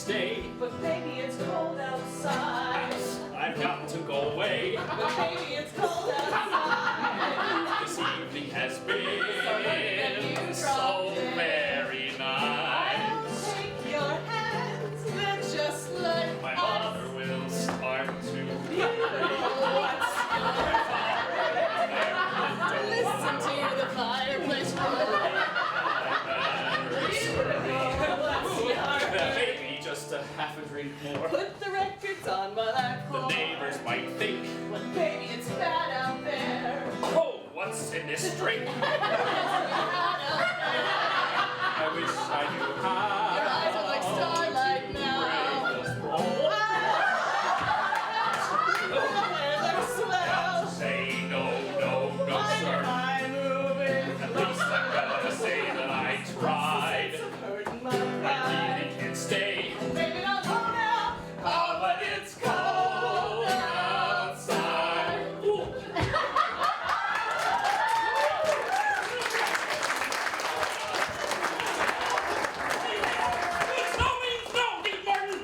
stay. But baby, it's cold outside. I've got to go away. But baby, it's cold outside. This evening has been so very nice. I'll take your hands, then just let My us. mother will start to Listen to the fireplace maybe just a half a drink more. Put the records on while I The pour. neighbors might think, But baby, it's bad out there. oh, what's in this drink? I wish I knew how. Your eyes are like starlight now. Say no, sir. At least I'm gonna say that I tried. I really can't stay. Oh, but it's cold outside. Ooh. Means no, Dean Martin.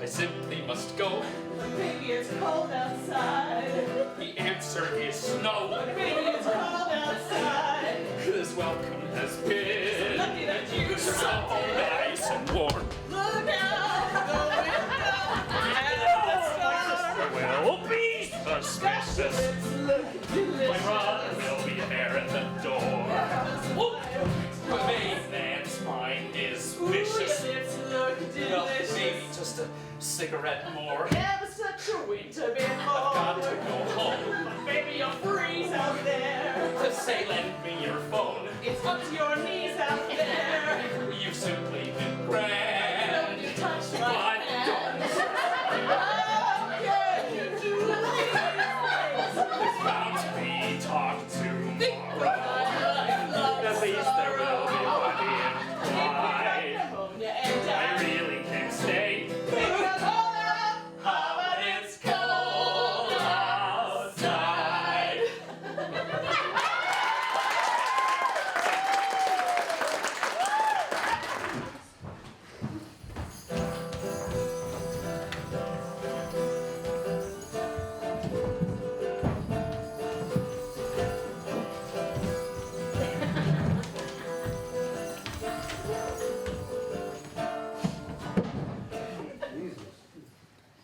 I simply must go. Baby, it's cold outside. The answer is no. Baby, it's cold outside. This welcome has been Lucky that you so dropped it. nice and warm. Look out the window at the stars. Will be suspicious. Look My delicious. brother will be there at the door. Oh, the main man's mind is Ooh, vicious. your lips look Well, maybe delicious. just a cigarette more. Never such a winter before. I've got to go home. But baby, you'll freeze out there. To say, lend me your phone. It's up to your knees out there. You've simply been Don't grand. you touch my But hand. don't. How can you do these things? It's bound to be talked Think of my tomorrow. lifelong At least there will be sorrow. money in pride. Pneumonia and I really can't stay. Think of all that, how But it's cold outside.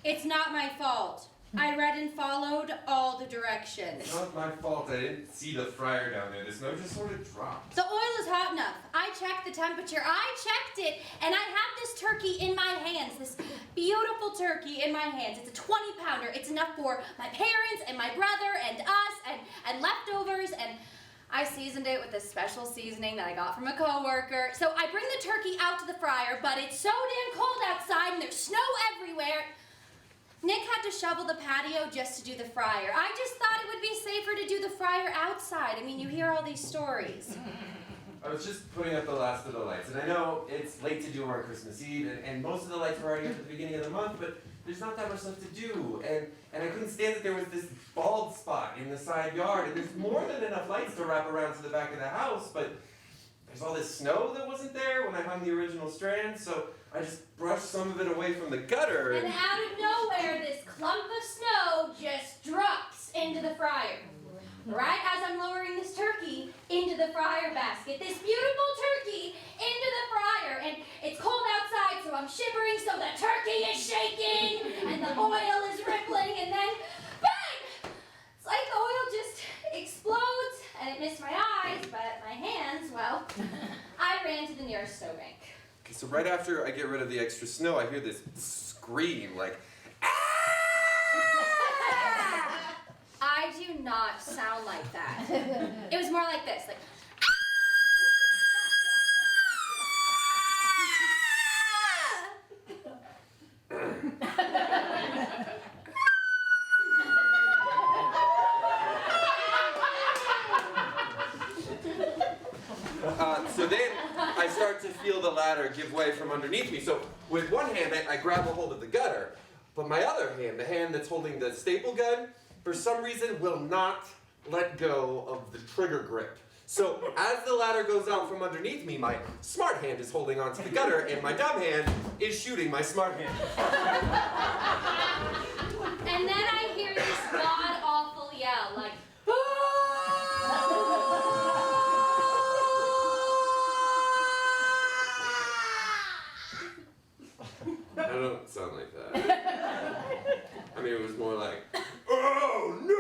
It's not my fault. I read and followed all the directions. It's not my fault. I didn't see the fryer down there. The snow just sort of dropped. The oil is hot enough. I checked the temperature. I checked it, and I have this turkey in my hands. This beautiful turkey in my hands. It's a 20-pounder. It's enough for my parents and my brother and us and leftovers. And I seasoned it with this special seasoning that I got from a coworker. So I bring the turkey out to the fryer, but it's so damn cold outside and there's snow everywhere. Nick had to shovel the patio just to do the fryer. I just thought it would be safer to do the fryer outside. I mean, you hear all these stories. I was just putting up the last of the lights, and I know it's late to do them on Christmas Eve, and most of the lights were already up at the beginning of the month, but there's not that much left to do, and I couldn't stand that there was this bald spot in the side yard, and there's more than enough lights to wrap around to the back of the house, but there's all this snow that wasn't there when I hung the original strand, so I just brushed some of it away from the gutter. And out of nowhere, this clump of snow just drops into the fryer. Right as I'm lowering this turkey into the fryer basket. This beautiful turkey into the fryer. And it's cold outside, so I'm shivering, so the turkey is shaking, and the oil is rippling, and then bang! It's like the oil just explodes, and it missed my eyes, but my hands, well, I ran to the nearest snowbank. Okay, so right after I get rid of the extra snow, I hear this scream, like, "Ah!" I do not sound like that. It was more like this, like. So then I start to feel the ladder give way from underneath me. So with one hand, I grab a hold of the gutter, but my other hand, the hand that's holding the staple gun, for some reason will not let go of the trigger grip. So as the ladder goes out from underneath me, my smart hand is holding onto the gutter and my dumb hand is shooting my smart hand. And then I hear this god-awful yell, like, I don't sound like that. I mean, it was more like, oh no!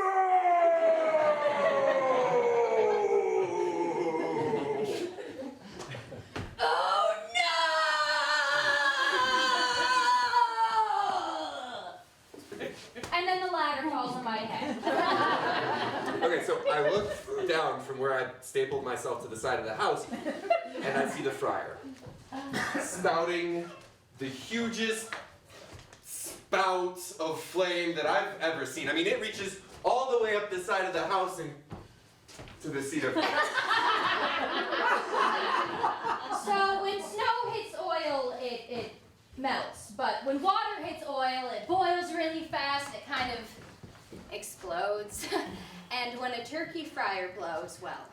oh no! And then the ladder falls on my head. Okay, so I look down from where I stapled myself to the side of the house, and I see the friar spouting the hugest spout of flame that I've ever seen. I mean, it reaches all the way up the side of the house and to the seat of... So when snow hits oil, it melts. But when water hits oil, it boils really fast. It kind of explodes. And when a turkey fryer blows, well...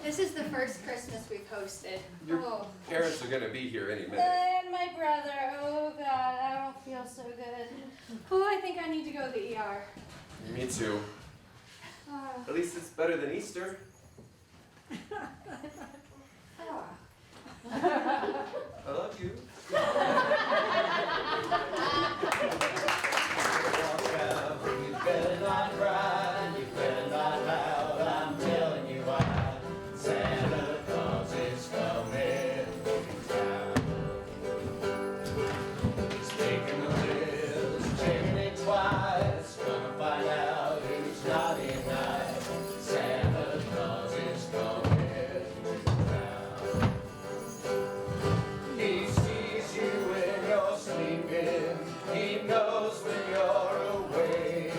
This is the first Christmas we've hosted. Your parents are gonna be here any minute. And my brother. Oh God, I don't feel so good. Oh, I think I need to go to the ER. Me too. At least it's better than Easter. I love you. You better not cry, you better not pout, I'm telling you why. Santa Claus is coming to town. He's making the list, checking it twice, gonna find out who's naughty and nice. Santa Claus is coming to town. He sees you when you're sleeping, he knows when you're awake.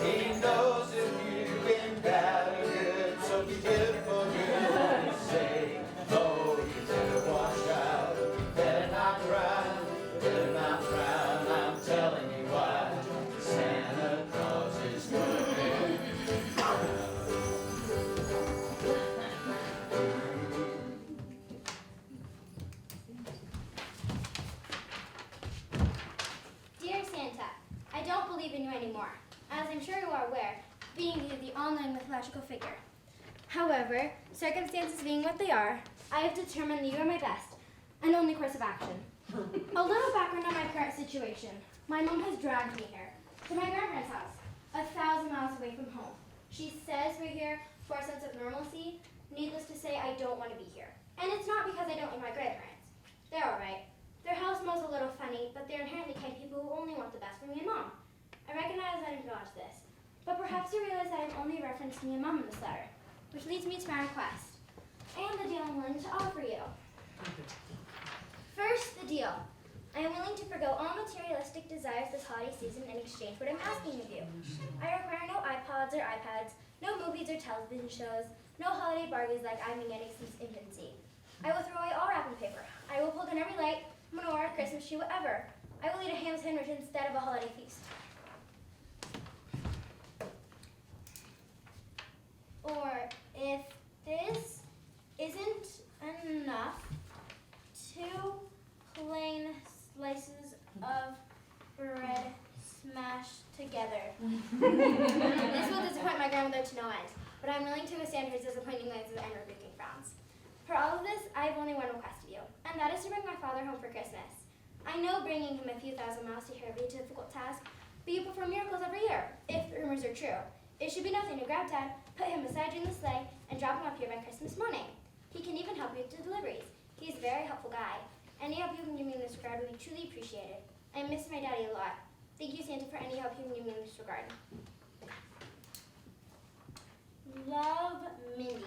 He knows if you've been bad or good, so be good for goodness sake. Oh, you better watch out, you better not cry, you better not frown, I'm telling you why. Santa Claus is coming. Dear Santa, I don't believe in you anymore, as I'm sure you are aware, being you the all-knowing mythological figure. However, circumstances being what they are, I have determined that you are my best and only course of action. A little background on my current situation. My mom has dragged me here, to my grandparents' house, 1,000 miles away from home. She says we're here for a sense of normalcy. Needless to say, I don't want to be here. And it's not because I don't like my grandparents. They're all right. Their house smells a little funny, but they're inherently kind people who only want the best for me and Mom. I recognize I didn't acknowledge this, but perhaps you realize that I've only referenced me and Mom in this letter, which leads me to my request, and the deal I'm willing to offer you. First, the deal. I am willing to forgo all materialistic desires this holiday season in exchange for what I'm asking of you. I require no iPods or iPads, no movies or television shows, no holiday Barbies like I've been getting since infancy. I will throw away all wrapping paper. I will pull down every light, menorah, Christmas tree, whatever. I will eat a ham sandwich instead of a holiday feast. Or if this isn't enough, 2 plain slices of bread smashed together. This will disappoint my grandmother to no end, but I'm willing to withstand her disappointing glances and rebuking frowns. For all of this, I have only one request of you, and that is to bring my father home for Christmas. I know bringing him a few thousand miles to here will be a difficult task, but you perform miracles every year, if the rumors are true. It should be nothing to grab Dad, put him beside you in the sleigh, and drop him up here by Christmas morning. He can even help you with the deliveries. He's a very helpful guy. Any help you can give me in this regard would be truly appreciated. I miss my daddy a lot. Thank you, Santa, for any help you can give me in this regard. Love, Mindy.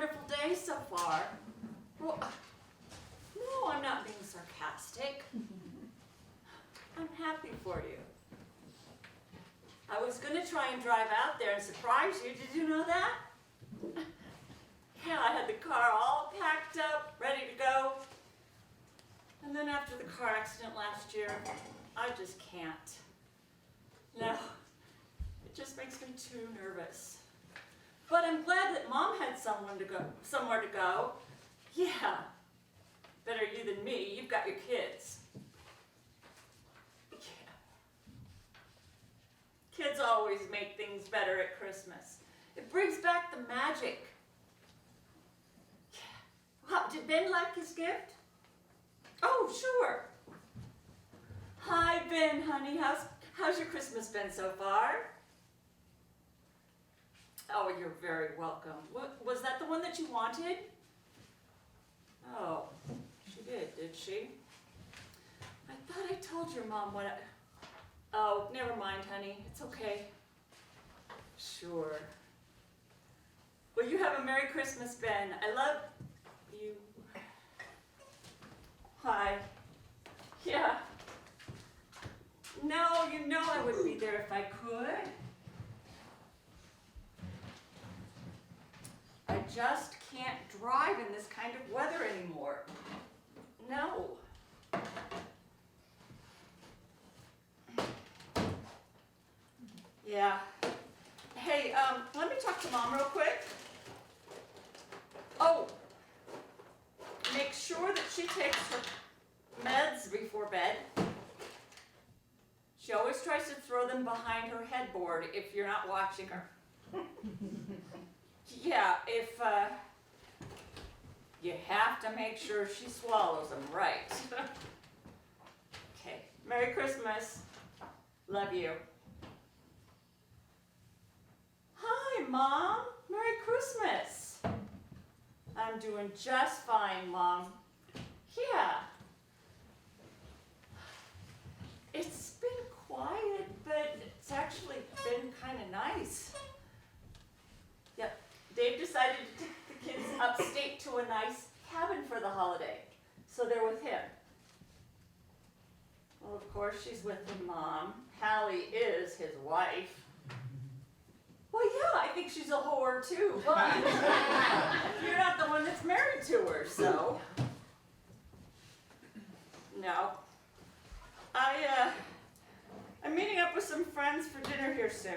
wonderful day so far. Well, no, I'm not being sarcastic. I'm happy for you. I was going to try and drive out there and surprise you. Did you know that? Yeah, I had the car all packed up, ready to go. And then after the car accident last year, I just can't. No, it just makes me too nervous. But I'm glad that Mom had somewhere to go. Yeah, better you than me. You've got your kids. Yeah. Kids always make things better at Christmas. It brings back the magic. Yeah. Wow, did Ben like his gift? Oh, sure. Hi, Ben, honey. How's your Christmas been so far? Oh, you're very welcome. Was that the one that you wanted? Oh, she did she? I thought I told your mom what Oh, never mind, honey. It's okay. Sure. Well, you have a Merry Christmas, Ben. I love you. Hi. Yeah. No, you know I would be there if I could. I just can't drive in this kind of weather anymore. No. Yeah. Hey, let me talk to Mom real quick. Oh, make sure that she takes her meds before bed. She always tries to throw them behind her headboard if you're not watching her. Yeah, if, you have to make sure she swallows them right. Okay, Merry Christmas. Love you. Hi, Mom. Merry Christmas. I'm doing just fine, Mom. Yeah. It's been quiet, but it's actually been kind of nice. Yep. Dave decided to take the kids upstate to a nice cabin for the holiday, so they're with him. Well, of course, she's with the mom. Hallie is his wife. Well, yeah, I think she's a whore too, but you're not the one that's married to her, so. No. I'm meeting up with some friends for dinner here soon.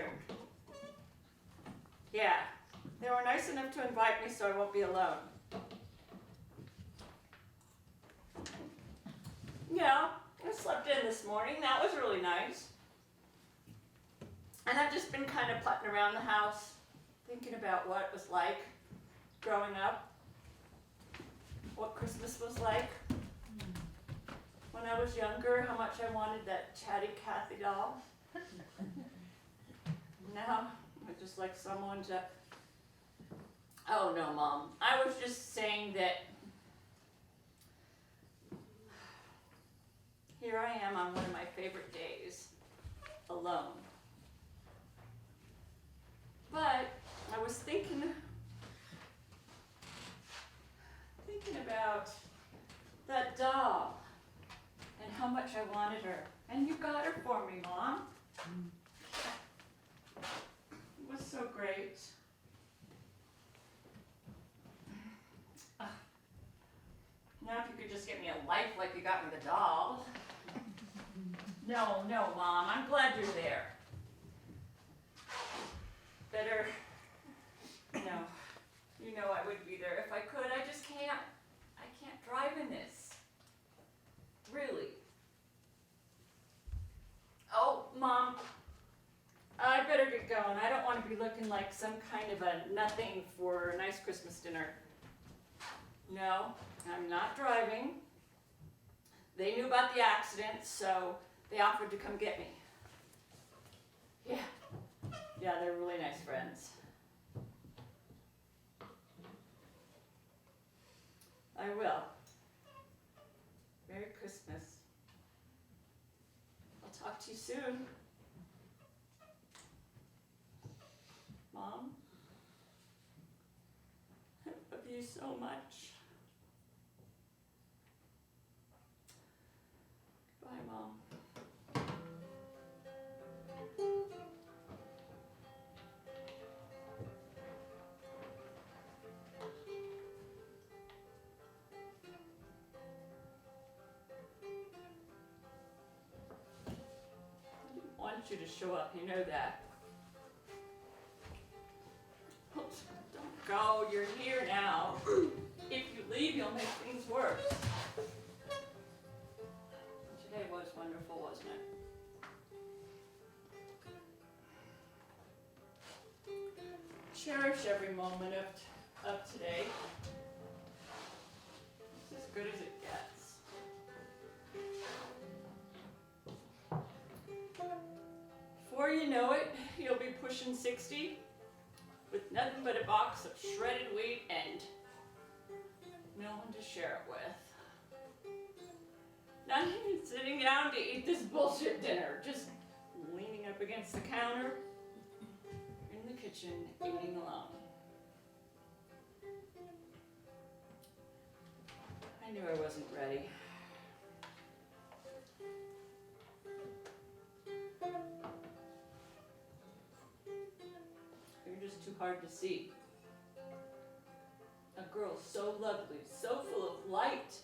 Yeah, they were nice enough to invite me so I won't be alone. Yeah, I slept in this morning. That was really nice. And I've just been kind of putting around the house, thinking about what it was like growing up, what Christmas was like. When I was younger, how much I wanted that chatty Cathy doll. Now, I just like someone to... Oh no, Mom. I was just saying that here I am on one of my favorite days, alone. But I was thinking about that doll and how much I wanted her. And you got her for me, Mom. It was so great. Now if you could just get me a life like you got me the doll. No, Mom, I'm glad you're there. Better, no, you know I would be there if I could. I just can't. I can't drive in this. Really. Oh, Mom, I better get going. I don't want to be looking like some kind of a nothing for a nice Christmas dinner. No, I'm not driving. They knew about the accident, so they offered to come get me. Yeah. Yeah, they're really nice friends. I will. Merry Christmas. I'll talk to you soon. Mom? you so much. Bye, Mom. I want you to show up, you know that. Don't go, you're here now. If you leave, you'll make things worse. Today was wonderful, wasn't it? Cherish every moment of today. It's as good as it gets. Before you know it, you'll be pushing 60 with nothing but a box of shredded wheat and no one to share it with. Not even sitting down to eat this bullshit dinner, just leaning up against the counter in the kitchen, eating alone. I knew I wasn't ready. You're just too hard to see. A girl so lovely, so full of light.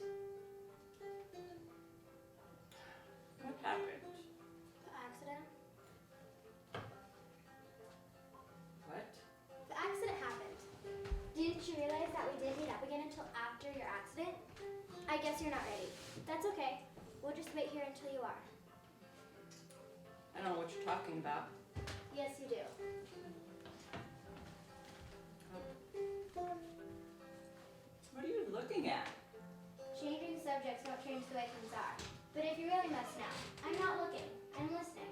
What happened? The accident? What? The accident happened. Didn't you realize that we didn't meet up again until after your accident? I guess you're not ready. That's okay. We'll just wait here until you are. I don't know what you're talking about. Yes, you do. What are you looking at? Changing subjects don't change the way things are. But if you really must know, I'm not looking. I'm listening.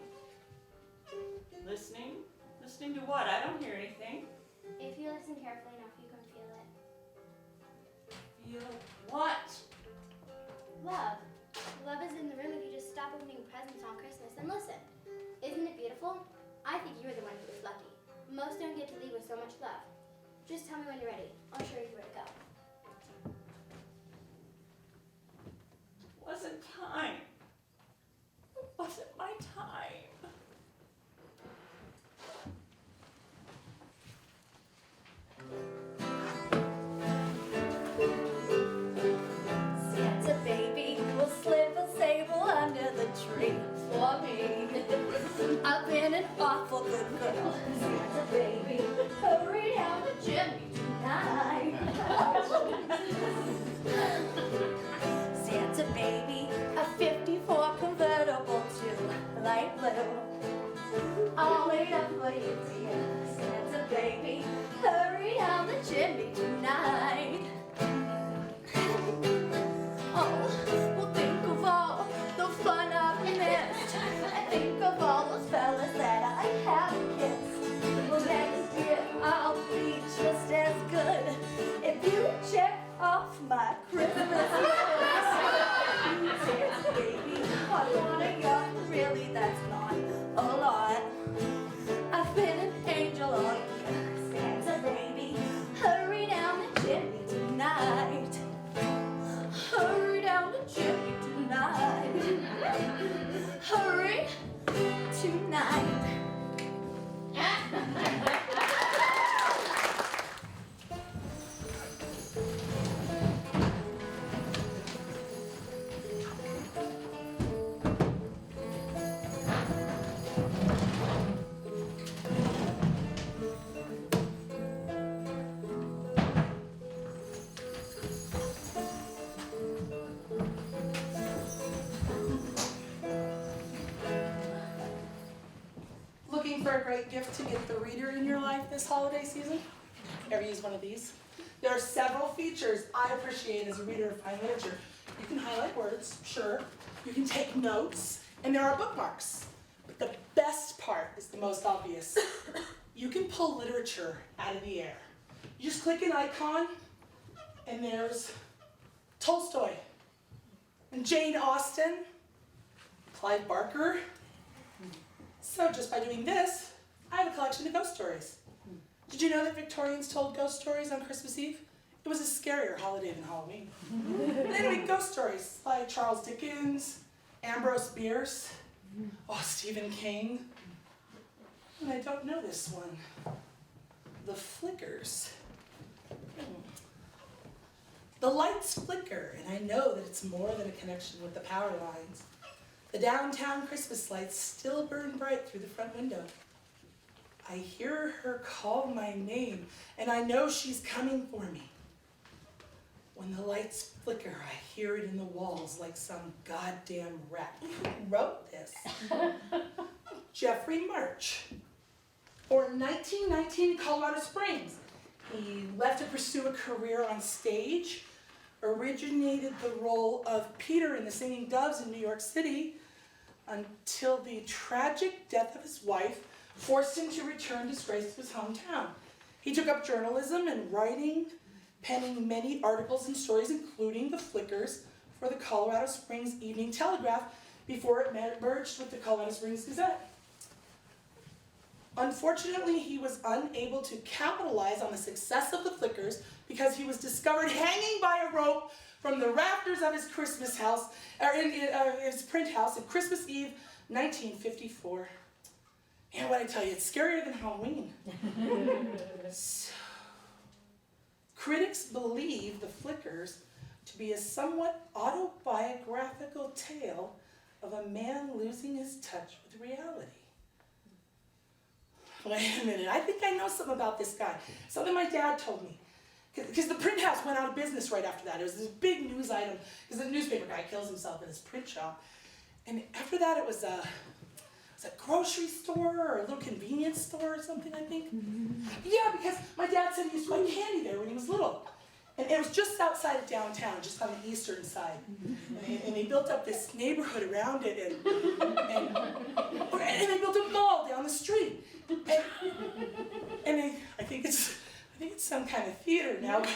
Listening? Listening to what? I don't hear anything. If you listen carefully enough, you can feel it. Feel what? Love. Love is in the room if you just stop opening presents on Christmas and listen. Isn't it beautiful? I think you're the one who is lucky. Most don't get to leave with so much love. Just tell me when you're ready. I'll show you where to go. Wasn't time. It wasn't my time. Santa baby will slip a sable under the tree for me. I've been an awful good girl. Santa baby, hurry down the chimney tonight. Santa baby, a 54 convertible to light blue. I'll wait up for you, dear. Santa baby, hurry down the chimney tonight. Oh, well, think of all the fun I've missed. Think of all those fellas that I haven't kissed. Well, next year I'll be just as good if you check off my Christmas list. Santa baby, I want a yacht. Really, that's not a lot. I've been an angel all year. Santa baby, hurry down the chimney tonight. Hurry down the chimney tonight. Hurry tonight. Looking for a great gift to get the reader in your life this holiday season? Ever use one of these? There are several features I appreciate as a reader of fine literature. You can highlight words, sure. You can take notes, and there are bookmarks. But the best part is the most obvious. You can pull literature out of the air. You just click an icon, and there's Tolstoy, and Jane Austen, Clive Barker. So just by doing this, I have a collection of ghost stories. Did you know that Victorians told ghost stories on Christmas Eve? It It was a scarier holiday than Halloween. And anyway, ghost stories like Charles Dickens, Ambrose Bierce, Stephen King. And I don't know this one. The Flickers. The lights flicker, and I know that it's more than a connection with the power lines. The downtown Christmas lights still burn bright through the front window. I hear her call my name, and I know she's coming for me. When the lights flicker, I hear it in the walls like some goddamn rat. Who wrote this? Jeffrey March. Born in 1919 in Colorado Springs. He left to pursue a career on stage, originated the role of Peter in The Singing Doves in New York City, until the tragic death of his wife forced him to return disgraced to his hometown. He took up journalism and writing, penning many articles and stories, including The Flickers, for the Colorado Springs Evening Telegraph before it merged with the Colorado Springs Gazette. Unfortunately, he was unable to capitalize on the success of The Flickers because he was discovered hanging by a rope from the rafters of his Christmas house, or in his print house, on Christmas Eve, 1954. And what I tell you, it's scarier than Halloween. So, critics believe The Flickers to be a somewhat autobiographical tale of a man losing his touch with reality. Wait a minute, I think I know something about this guy. Something my dad told me. Because the print house went out of business right after that. It was this big news item, because the newspaper guy kills himself in his print shop. And after that, it was a grocery store or a little convenience store or something, I think. Yeah, because my dad said he used to buy candy there when he was little. And it was just outside of downtown, just on the eastern side. And they built up this neighborhood around it, and they built a mall down the street. And I think it's some kind of theater now. But,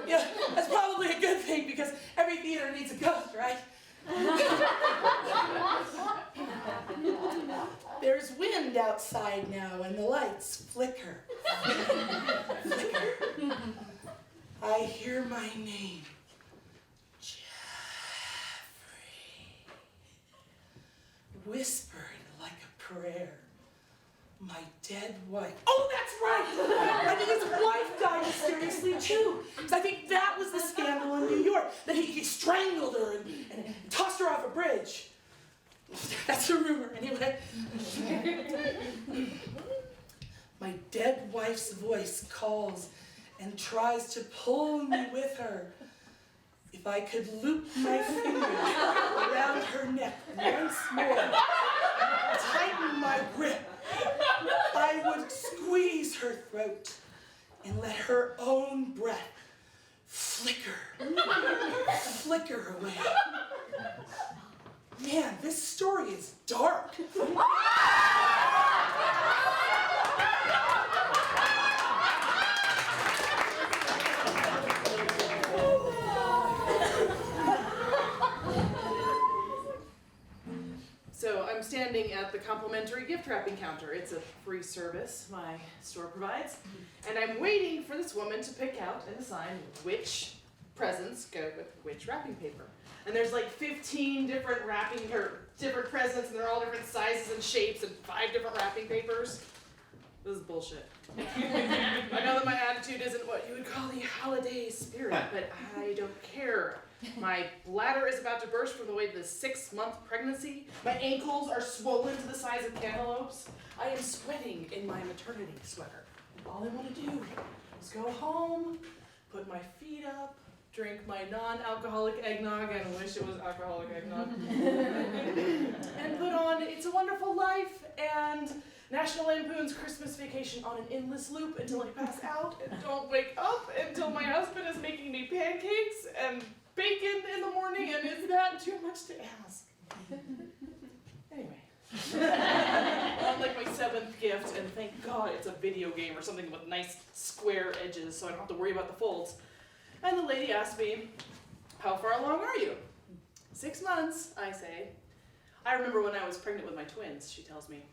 yeah, that's probably a good thing because every theater needs a ghost, right? There's wind outside now and the lights flicker. Flicker. I hear my name. Jeffrey. Whispered like a prayer. My dead wife. Oh, that's right! I think his wife died mysteriously too. Because I think that was the scandal in New York. That he strangled her and tossed her off a bridge. That's a rumor, anyway. My dead wife's voice calls and tries to pull me with her. If I could loop my fingers around her neck once more, tighten my grip, I would squeeze her throat and let her own breath flicker away. Man, this story is dark. So I'm standing at the complimentary gift wrapping counter. It's a free service my store provides. And I'm waiting for this woman to pick out and decide which presents go with which wrapping paper. And there's like 15 different different presents, and they're all different sizes and shapes and 5 different wrapping papers. This is bullshit. I know that my attitude isn't what you would call the holiday spirit, but I don't care. My bladder is about to burst from the weight of this 6-month pregnancy. My ankles are swollen to the size of cantaloupes. I am sweating in my maternity sweater. All I want to do is go home, put my feet up, drink my non-alcoholic eggnog, and wish it was alcoholic eggnog, and put on It's a Wonderful Life and National Lampoon's Christmas Vacation on an endless loop until I pass out and don't wake up until my husband is making me pancakes and bacon in the morning, and is that too much to ask? Anyway. On like my 7th gift, and thank God it's a video game or something with nice square edges so I don't have to worry about the folds. And the lady asked me, how far along are you? 6 months, I say. I remember when I was pregnant with my twins, she tells me.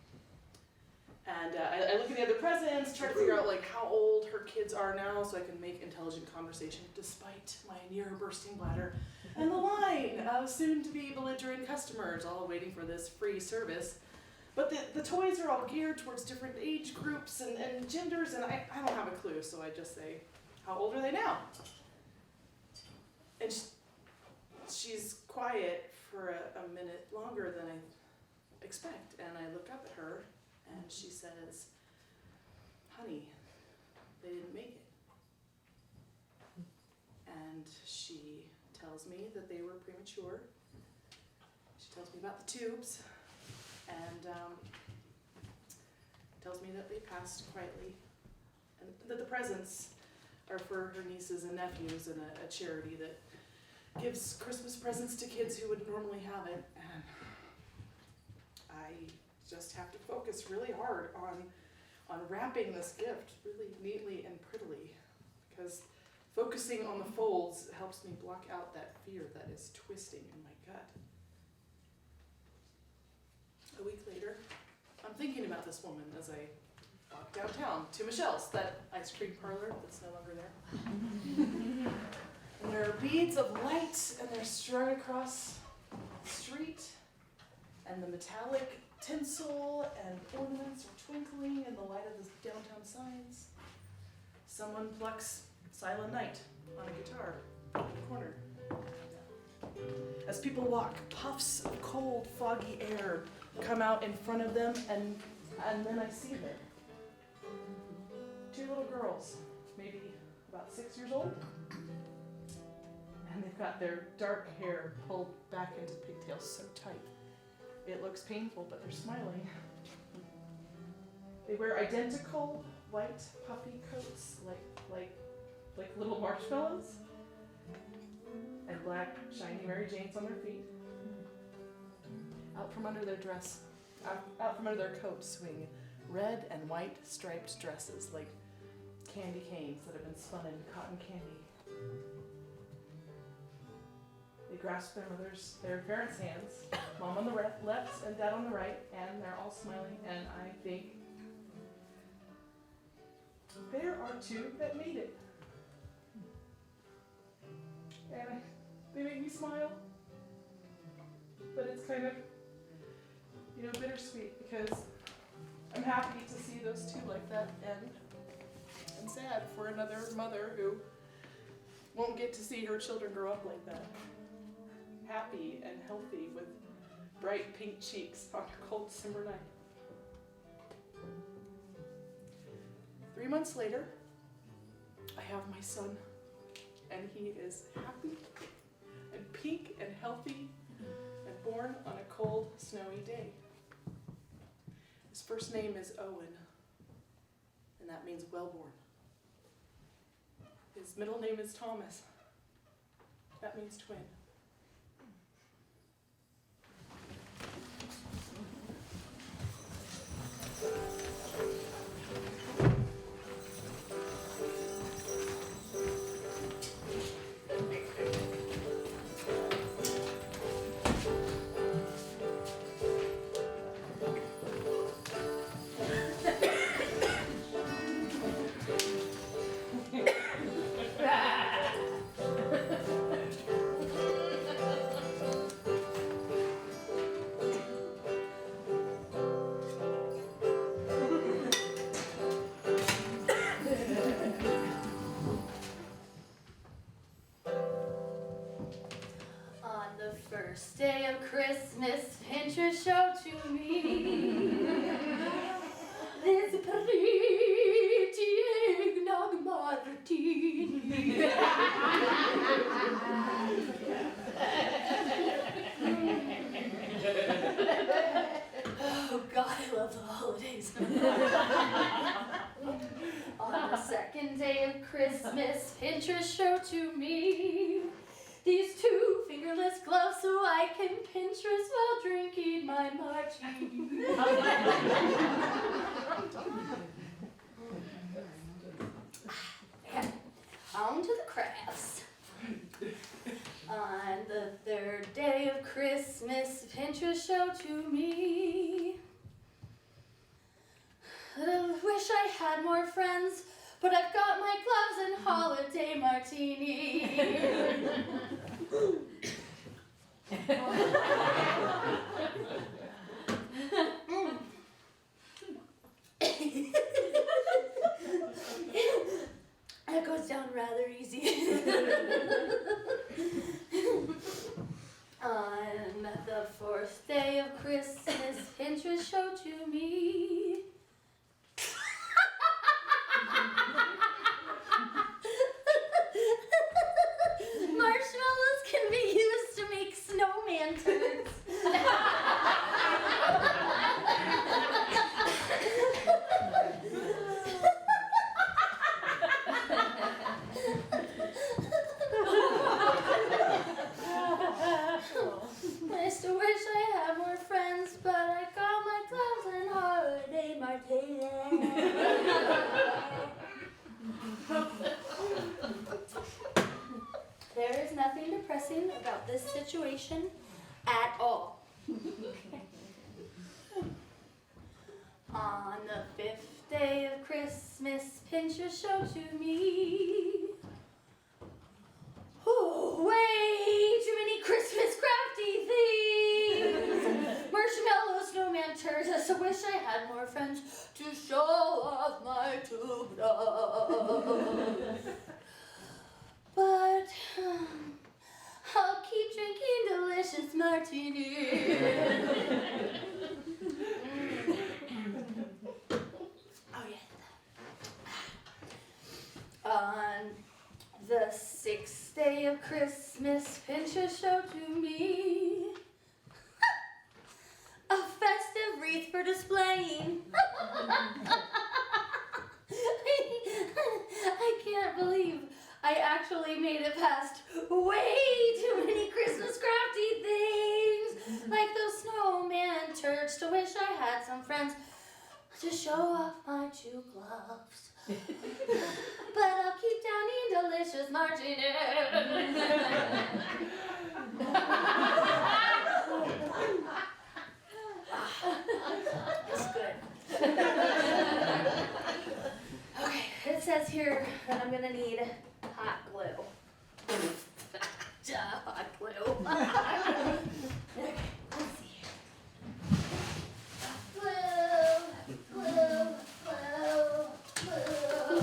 And I look at the other presents, try to figure out like how old her kids are now so I can make intelligent conversation despite my near bursting bladder and the line of soon-to-be belligerent customers all waiting for this free service. But the toys are all geared towards different age groups and genders, and I don't have a clue, so I just say, how old are they now? And she's quiet for a minute longer than I expect, and I look up at her, and she says, honey, they didn't make it. And she tells me that they were premature. She tells me about the tubes, and tells me that they passed quietly, and that the presents are for her nieces and nephews and a charity that gives Christmas presents to kids who would normally have it. And I just have to focus really hard on wrapping this gift really neatly and prettily, because focusing on the folds helps me block out that fear that is twisting in my gut. A week later, I'm thinking about this woman as I walk downtown to Michelle's, that ice cream parlor that's no longer there. And there are beads of light, and they're strung across the street, and the metallic tinsel and ornaments are twinkling in the light of the downtown signs. Someone plucks Silent Night on a guitar in the corner. As people walk, puffs of cold, foggy air come out in front of them, and then I see them. 2 little girls, maybe about 6 years old. And they've got their dark hair pulled back into pigtails so tight. It looks painful, but they're smiling. They wear identical white puffy coats, like little marshmallows, and black shiny Mary Janes on their feet. Out from under their coats swing red and white striped dresses like candy canes that have been spun in cotton candy. They grasp their parents' hands, mom on the left and dad on the right, and they're all smiling, and I think, there are 2 that made it. And they make me smile, but it's kind of, bittersweet, because I'm happy to see those 2 like that, and I'm sad for another mother who won't get to see her children grow up like that. Happy and healthy with bright pink cheeks on a cold December night. 3 months later, I have my son, and he is happy and pink and healthy and born on a cold, snowy day. His first name is Owen, and that means well-born. His middle name is Thomas. That means twin. First day of Christmas, Pinterest showed to me this pretty eggnog martini. Oh God, I love the holidays. On the second day of Christmas, Pinterest showed to me these 2 fingerless gloves so I can Pinterest while drinking my martini. On to the crafts. On the 3rd day of Christmas, Pinterest showed to me Wish I had more friends, but I've got my gloves and holiday martini. That goes down rather easy. On the 4th day of Christmas, Pinterest showed to me. Marshmallows can be used to make snowman turds. I still wish I had more friends, but I got my gloves and holiday martini. There is nothing depressing about this situation at all. On the 5th day of Christmas, Pinterest showed to me. Oh, way too many Christmas crafty things. Marshmallow snowman turds. I so wish I had more friends to show off my tuna. But I'll keep drinking delicious martini. Oh yeah. On the 6th day of Christmas, Pinterest showed to me a festive wreath for displaying. I can't believe I actually made it past way too many Christmas crafty things, like those snowman turds, to wish I had some friends to show off my 2 gloves. But I'll keep downing delicious martini. It's good. Okay, it says here that I'm gonna need hot glue. Hot glue. Okay, let's see. Glue, glue, glue, glue.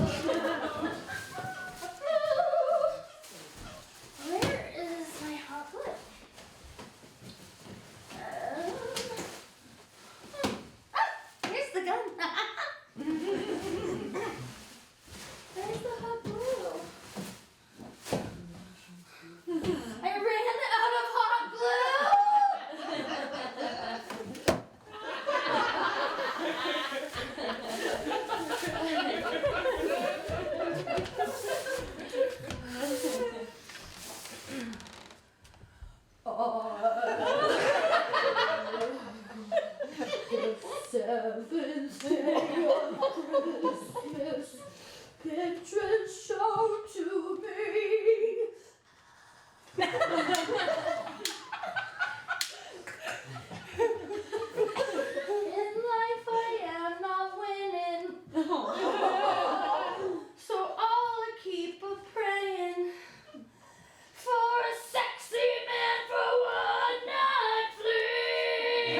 Where is my hot glue? Here's the gun. Where's the hot glue? I ran out of hot glue! Seventh day of Christmas, Pinterest showed to me. In life I am not winning, so I'll keep a praying for a sexy man for one night fling.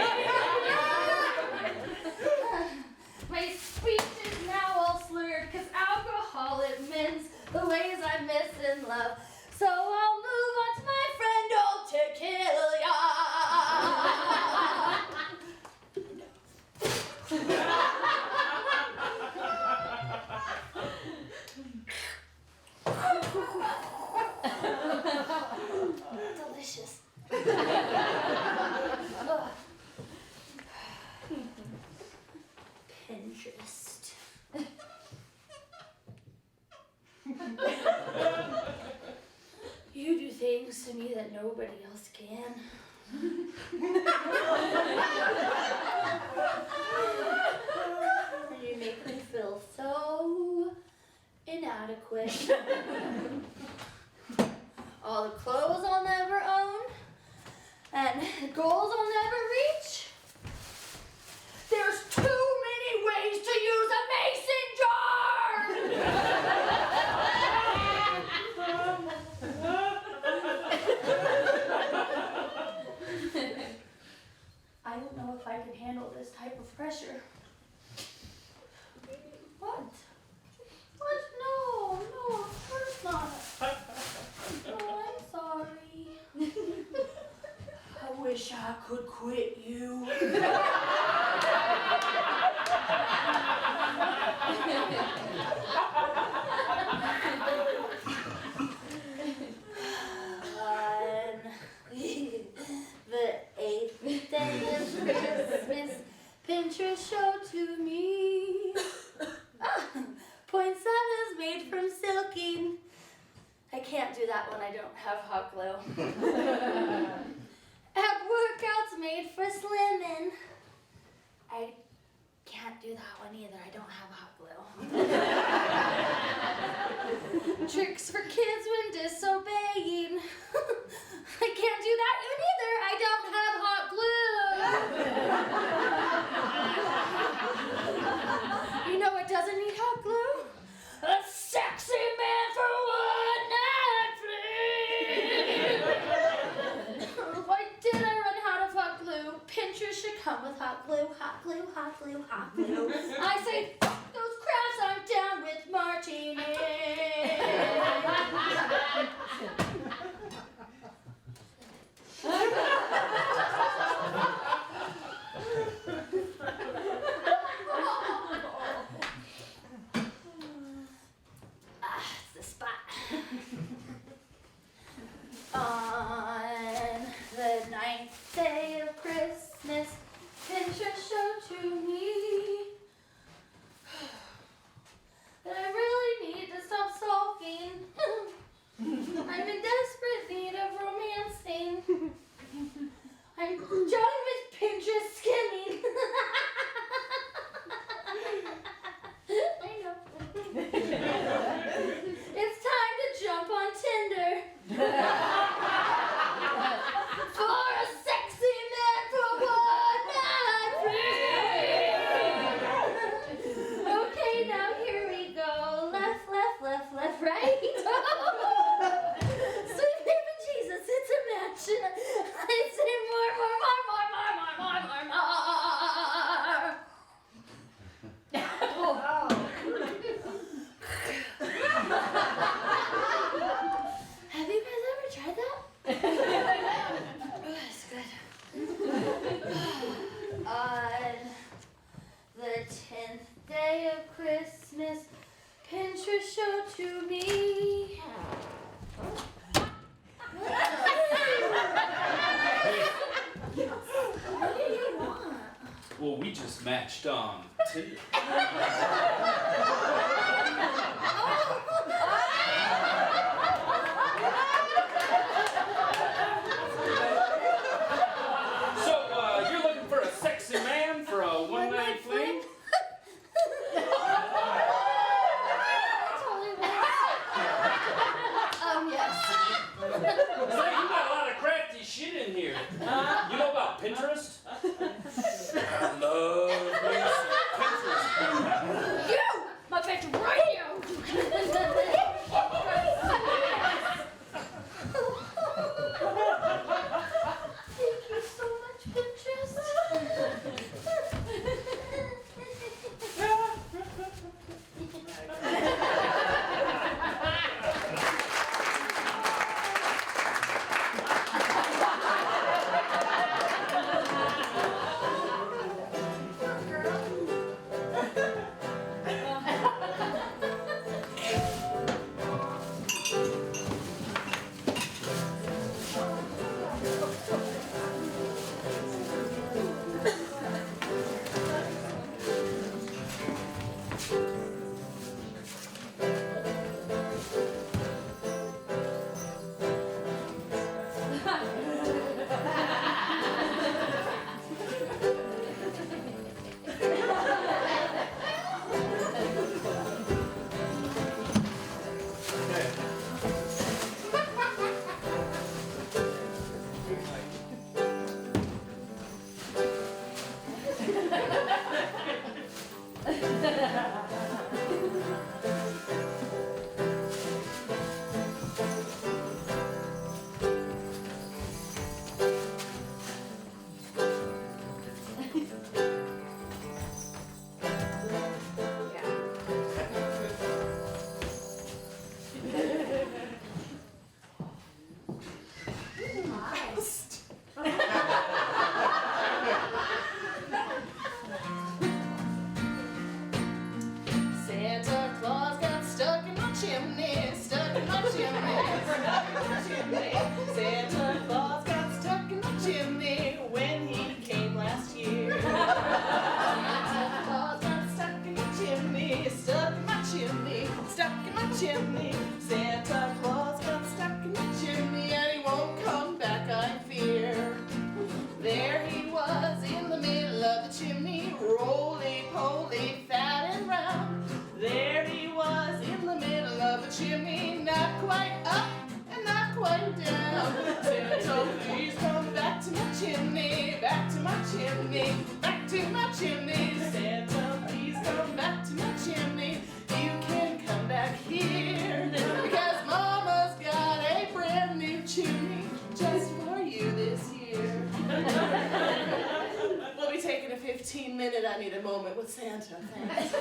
My speech is now all slurred, 'cause alcohol, it mends the ways I miss in love. So I'll move on to my friend old Tequila. Delicious. Pinterest. You do things to me that nobody else can. And you make me feel so inadequate. All the clothes I'll never own, and goals I'll never reach. There's too many ways to use wish I could quit you. On the 8th day of Christmas, Pinterest showed to me poinsettias made from silking. I can't do that when I don't have hot glue. Ab workouts made for slimming. I can't do that one either. I don't have hot glue. Tricks for kids when disobeying. I can't do that one either. I don't have hot glue. You know what doesn't need hot glue? A sexy man for one night fling. Why did I run out of hot glue? Pinterest should come with hot glue, hot glue, hot glue, hot glue. I say, fuck those crafts, I'm down with martini. It's the spot. On the 9th day of Christmas, Pinterest showed to me that I really need to stop sulking. I'm in desperate need of romancing. I'm done with Pinterest skimming. I know. It's time to jump on Tinder. For a sexy man for one night fling. Okay, now here we go. Left, left, left, left, right. Sweet baby Jesus, it's a mansion. I say more, more, more, more, more, more, more, more, more. Have you guys ever tried that? Oh, it's good. On the 10th day of Christmas, Pinterest showed to me. What do you want? Well, we just matched on Tinder. So, you're looking for a sexy man for a one-night fling? Yes. Say, you got a lot of crafty shit in here. You know about Pinterest? I love me some Pinterest. You Santa Claus got stuck in my chimney when he came last year. Santa Claus got stuck in my chimney, stuck in my chimney, stuck in my chimney. Santa Claus got stuck in my chimney and he won't come back, I fear. There he was in the middle of the chimney, roly-poly, fat and round. There he was in the middle of the chimney, not quite up and not quite down. Santa, please come back to my chimney, back to my chimney, back to my chimney. Santa, please come back to my chimney. You can come back here, because Mama's got a brand new chimney just for you this year. We'll be taking a 15-minute I need a moment with Santa. Thanks.